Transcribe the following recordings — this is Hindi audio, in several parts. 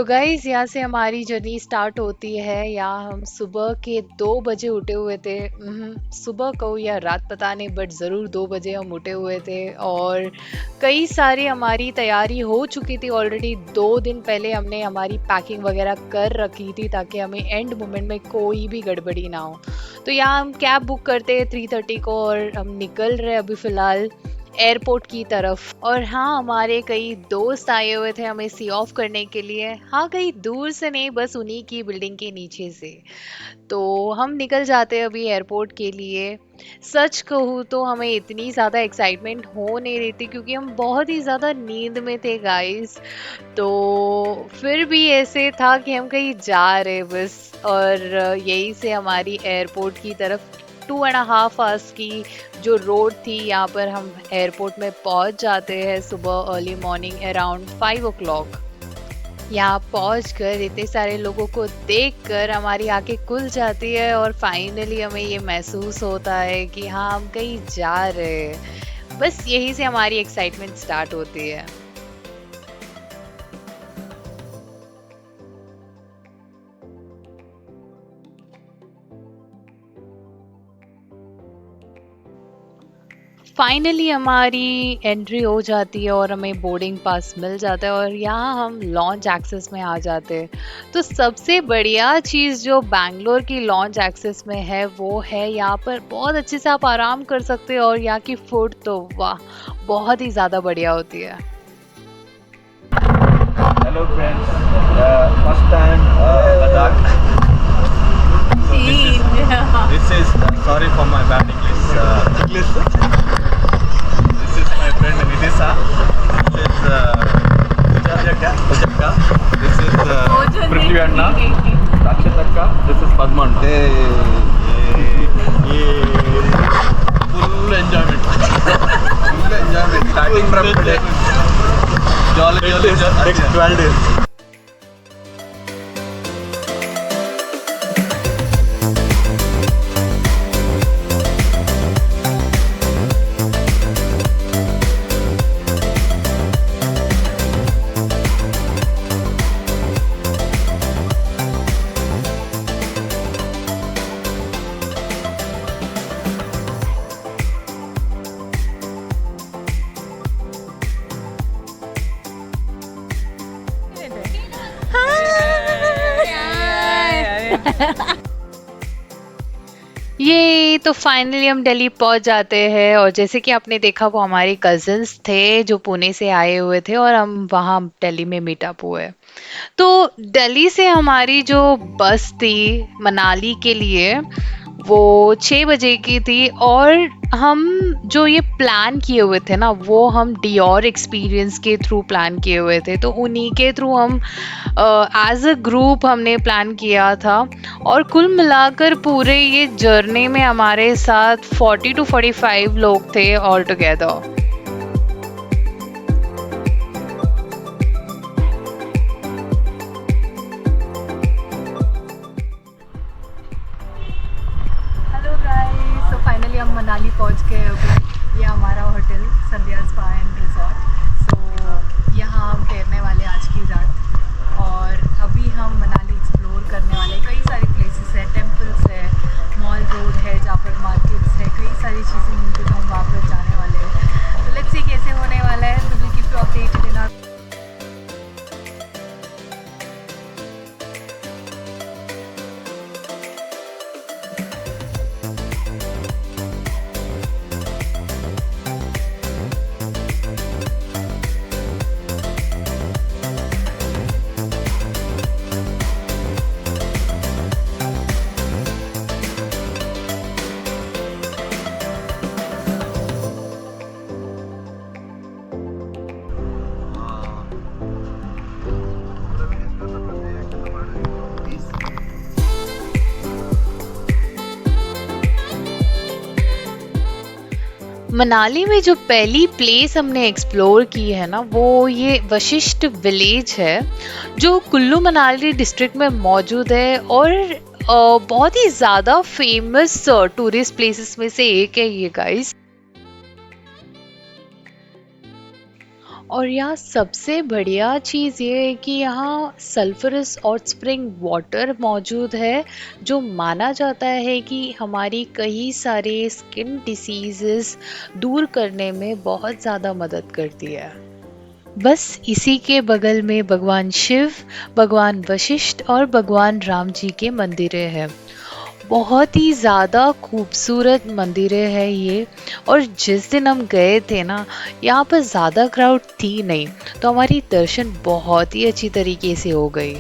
तो गाइस यहाँ से हमारी जर्नी स्टार्ट होती है। यहाँ हम सुबह के 2 बजे उठे हुए थे। सुबह कहो या रात पता नहीं, बट ज़रूर 2 बजे हम उठे हुए थे। और कई सारी हमारी तैयारी हो चुकी थी ऑलरेडी। 2 दिन पहले हमने हमारी पैकिंग वगैरह कर रखी थी ताकि हमें एंड मोमेंट में कोई भी गड़बड़ी ना हो। तो यहाँ हम कैब बुक करते हैं 3:30 को और हम निकल रहे हैं अभी फ़िलहाल एयरपोर्ट की तरफ। और हाँ, हमारे कई दोस्त आए हुए थे हमें सी ऑफ करने के लिए। हाँ, कहीं दूर से नहीं, बस उन्हीं की बिल्डिंग के नीचे से। तो हम निकल जाते हैं अभी एयरपोर्ट के लिए। सच कहूँ तो हमें इतनी ज़्यादा एक्साइटमेंट हो नहीं रही थी क्योंकि हम बहुत ही ज़्यादा नींद में थे गाइस। तो फिर भी ऐसे था कि हम कहीं जा रहे बस। और यहीं से हमारी एयरपोर्ट की तरफ 2.5 आवर्स की जो रोड थी, यहाँ पर हम एयरपोर्ट में पहुँच जाते हैं सुबह अर्ली मॉर्निंग अराउंड 5 o'clock। यहाँ पहुँच कर इतने सारे लोगों को देख कर हमारी आंखें खुल जाती है और फाइनली हमें ये महसूस होता है कि हाँ, हम कहीं जा रहे हैं। बस यहीं से हमारी एक्साइटमेंट स्टार्ट होती है। फाइनली हमारी एंट्री हो जाती है और हमें बोर्डिंग पास मिल जाता है और यहाँ हम लॉन्च एक्सेस में आ जाते हैं। तो सबसे बढ़िया चीज़ जो बैंगलोर की लॉन्च एक्सेस में है वो है यहाँ पर बहुत अच्छे से आप आराम कर सकते हो। और यहाँ की फूड तो वाह, बहुत ही ज़्यादा बढ़िया होती है। Hello friends, first time Ladakh. So this is sorry for my bad English. This is my friend Nidisa. This is Pujakka. This is Prithvi Anna. Rakshatakka. This is Padmanna. Full enjoyment. Full enjoyment. Starting from today. Jolly. Next 12 days. ये तो फाइनली हम दिल्ली पहुंच जाते हैं और जैसे कि आपने देखा वो हमारे कजिन्स थे जो पुणे से आए हुए थे और हम वहाँ दिल्ली में मीटअप हुए। तो दिल्ली से हमारी जो बस थी मनाली के लिए वो 6 बजे की थी। और हम जो ये प्लान किए हुए थे ना, वो हम डियोर एक्सपीरियंस के थ्रू प्लान किए हुए थे। तो उन्हीं के थ्रू हम एज अ ग्रुप हमने प्लान किया था। और कुल मिलाकर पूरे ये जर्नी में हमारे साथ 40 to 45 लोग थे all together. Hello guys, so finally हम मनाली पहुंच गए अभी। ये हमारा hotel Sandhya spa and resort. So यहाँ हम ठहरने वाले आज की रात। और अभी हम मनाली एक्सप्लोर करने वाले। कई सारी प्लेसेस है, टेम्पल्स है, मॉल रोड है जहाँ पर मार्केट्स है, कई सारी चीज़ें मिलती तो हम वहाँ पर जाने वाले हैं। तो लेट्स सी कैसे होने वाला है। तो will keep you updated in hour. Manali में जो पहली प्लेस हमने एक्सप्लोर की है ना, वो ये वशिष्ठ विलेज है जो कुल्लू मनाली डिस्ट्रिक्ट में मौजूद है। और बहुत ही ज़्यादा फेमस टूरिस्ट प्लेसेस में से एक है ये गाइस। और यहाँ सबसे बढ़िया चीज़ ये है कि यहाँ सल्फरस और स्प्रिंग वाटर मौजूद है, जो माना जाता है कि हमारी कई सारे स्किन डिसीजेस दूर करने में बहुत ज़्यादा मदद करती है। बस इसी के बगल में भगवान शिव, भगवान वशिष्ठ और भगवान राम जी के मंदिरें हैं। बहुत ही ज़्यादा खूबसूरत मंदिरें हैं ये। और जिस दिन हम गए थे ना, यहाँ पर ज़्यादा क्राउड थी नहीं, तो हमारी दर्शन बहुत ही अच्छी तरीके से हो गई।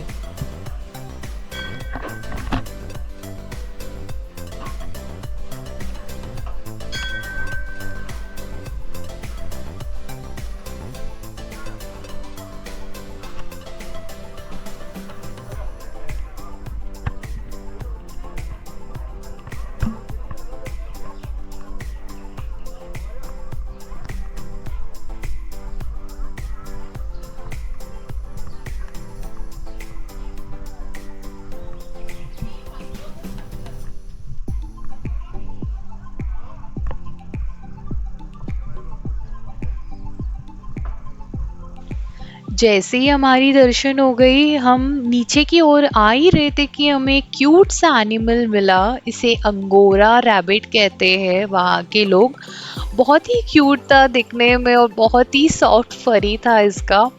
जैसे ही हमारी दर्शन हो गई, हम नीचे की ओर आ ही रहे थे कि हमें क्यूट सा एनिमल मिला। इसे अंगोरा रैबिट कहते हैं वहाँ के लोग। बहुत ही क्यूट था दिखने में और बहुत ही सॉफ्ट फरी था इसका।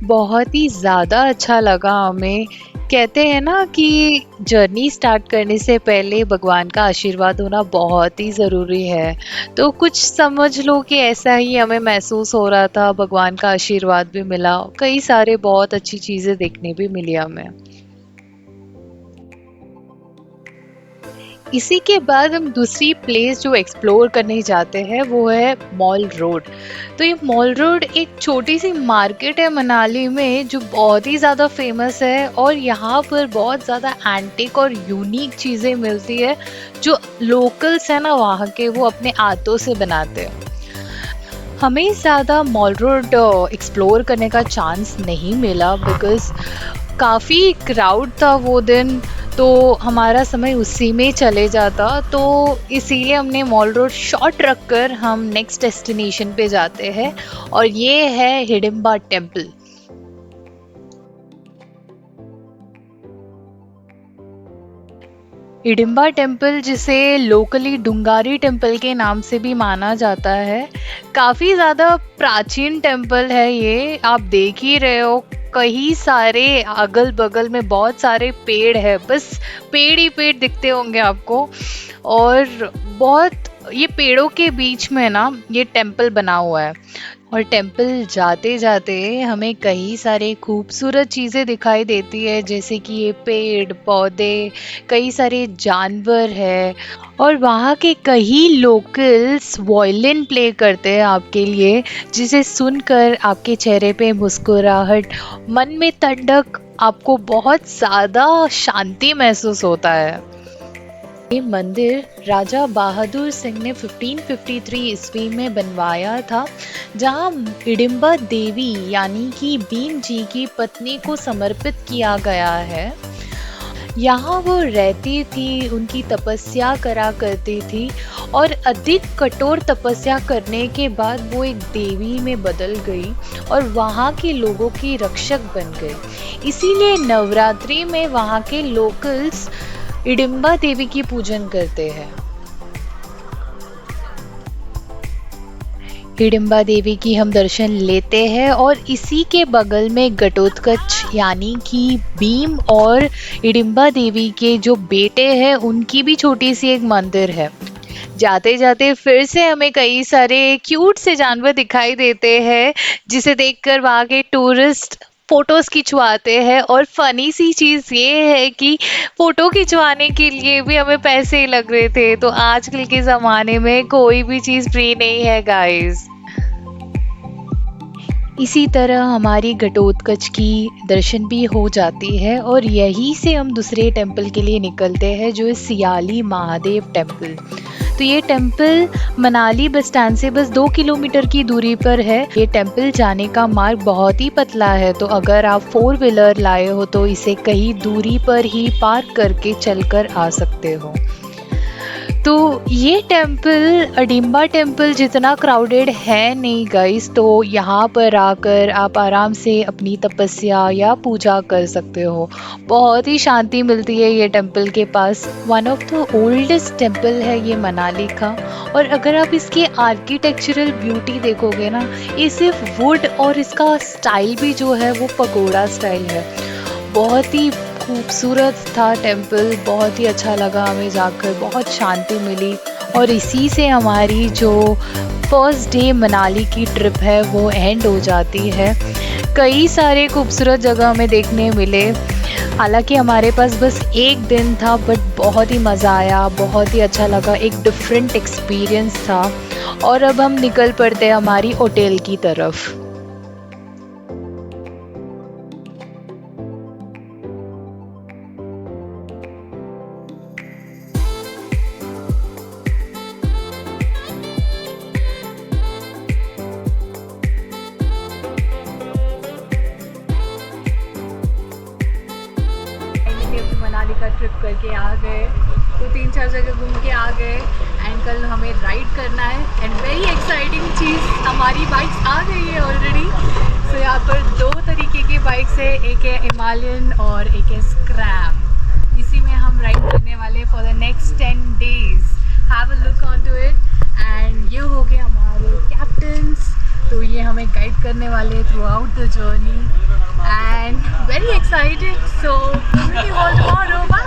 बहुत ही ज़्यादा अच्छा लगा हमें। कहते हैं ना कि जर्नी स्टार्ट करने से पहले भगवान का आशीर्वाद होना बहुत ही ज़रूरी है। तो कुछ समझ लो कि ऐसा ही हमें महसूस हो रहा था, भगवान का आशीर्वाद भी मिला, कई सारे बहुत अच्छी चीज़ें देखने भी मिली हमें। इसी के बाद हम दूसरी प्लेस जो एक्सप्लोर करने जाते हैं वो है मॉल रोड। तो ये मॉल रोड एक छोटी सी मार्केट है मनाली में, जो बहुत ही ज़्यादा फेमस है। और यहाँ पर बहुत ज़्यादा एंटिक और यूनिक चीज़ें मिलती है, जो लोकल्स है ना वहाँ के, वो अपने हाथों से बनाते हैं। हमें ज़्यादा मॉल रोड एक्सप्लोर करने का चांस नहीं मिला, बिकॉज़ काफ़ी क्राउड था वो दिन, तो हमारा समय उसी में चले जाता। तो इसीलिए हमने मॉल रोड शॉर्ट रखकर हम नेक्स्ट डेस्टिनेशन पे जाते हैं, और ये है हिडिंबा टेम्पल। हिडिंबा टेम्पल, जिसे लोकली डुंगारी टेम्पल के नाम से भी माना जाता है, काफ़ी ज़्यादा प्राचीन टेम्पल है ये। आप देख ही रहे हो, कई सारे अगल बगल में बहुत सारे पेड़ है, बस पेड़ ही पेड़ दिखते होंगे आपको। और बहुत, ये पेड़ों के बीच में ना ये टेम्पल बना हुआ है। और टेम्पल जाते जाते हमें कई सारे खूबसूरत चीज़ें दिखाई देती है, जैसे कि ये पेड़ पौधे, कई सारे जानवर है। और वहाँ के कई लोकल्स वायलिन प्ले करते हैं आपके लिए, जिसे सुनकर आपके चेहरे पे मुस्कुराहट, मन में ठंडक, आपको बहुत ज़्यादा शांति महसूस होता है। ये मंदिर राजा बहादुर सिंह ने 1553 ईस्वी में बनवाया था, जहां हिडिंबा देवी यानी कि भीम जी की पत्नी को समर्पित किया गया है। यहाँ वो रहती थी, उनकी तपस्या करा करती थी, और अधिक कठोर तपस्या करने के बाद वो एक देवी में बदल गई और वहाँ के लोगों की रक्षक बन गई। इसीलिए नवरात्रि में वहाँ के लोकल्स हिडिंबा देवी की पूजन करते हैं। हिडिंबा देवी की हम दर्शन लेते हैं, और इसी के बगल में घटोत्कच यानी कि भीम और हिडिंबा देवी के जो बेटे हैं, उनकी भी छोटी सी एक मंदिर है। जाते जाते फिर से हमें कई सारे क्यूट से जानवर दिखाई देते हैं, जिसे देखकर वहाँ के टूरिस्ट फोटोज खिंचवाते हैं। और फनी सी चीज़ ये है कि फोटो खिंचवाने के लिए भी हमें पैसे लग रहे थे। तो आजकल के ज़माने में कोई भी चीज़ फ्री नहीं है गाइस। इसी तरह हमारी घटोत्कच की दर्शन भी हो जाती है, और यहीं से हम दूसरे टेम्पल के लिए निकलते हैं, जो है सियाली महादेव टेम्पल। तो ये टेम्पल मनाली बस स्टैंड से बस 2 किलोमीटर की दूरी पर है। ये टेम्पल जाने का मार्ग बहुत ही पतला है, तो अगर आप 4 व्हीलर लाए हो तो इसे कहीं दूरी पर ही पार्क करके चलकर आ सकते हो। तो ये टेम्पल अडिम्बा टेम्पल जितना क्राउडेड है नहीं गाइस, तो यहाँ पर आकर आप आराम से अपनी तपस्या या पूजा कर सकते हो। बहुत ही शांति मिलती है ये टेम्पल के पास। One of the oldest temple है ये मनाली का। और अगर आप इसकी आर्किटेक्चरल ब्यूटी देखोगे ना, ये सिर्फ वुड और इसका स्टाइल भी जो है वो पगोड़ा स्टाइल है। बहुत ही खूबसूरत था टेम्पल, बहुत ही अच्छा लगा हमें जाकर, बहुत शांति मिली। और इसी से हमारी जो फर्स्ट डे मनाली की ट्रिप है वो एंड हो जाती है। कई सारे खूबसूरत जगह हमें देखने मिले। हालांकि हमारे पास बस एक दिन था, बट बहुत ही मज़ा आया, बहुत ही अच्छा लगा, एक डिफरेंट एक्सपीरियंस था। और अब हम निकल पड़ते हैं हमारी होटल की तरफ। मनाली का ट्रिप करके आ गए, तो 3-4 जगह घूम के आ गए। एंड कल हमें राइड करना है। एंड वेरी एक्साइटिंग चीज़, हमारी बाइक्स आ गई है ऑलरेडी। सो यहाँ पर 2 तरीके की बाइक्स है, एक है हिमालयन और एक है स्क्रैप। इसी में हम राइड करने वाले for the next 10 days। Have a look on to it. And ये हो गए हमारे कैप्टन्स, तो ये हमें गाइड करने वाले through out the journey. And very excited, so we'll meet you all tomorrow. Bye.